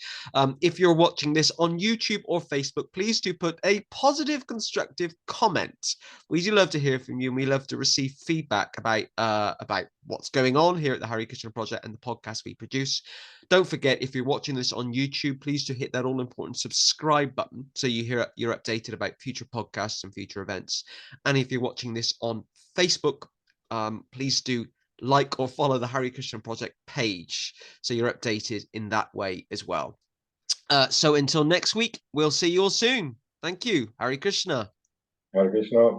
If you're watching this on YouTube or Facebook, please do put a positive, constructive comment. We do love to hear from you, and we love to receive feedback about what's going on here at the Hare Krishna Project and the podcast we produce. Don't forget, if you're watching this on YouTube, please do hit that all-important subscribe button so you're updated about future podcasts and future events. And if you're watching this on Facebook, please do like or follow the Hare Krishna Project page so you're updated in that way as well. So until next week, we'll see you all soon. Thank you. Hare Krishna. Hare Krishna.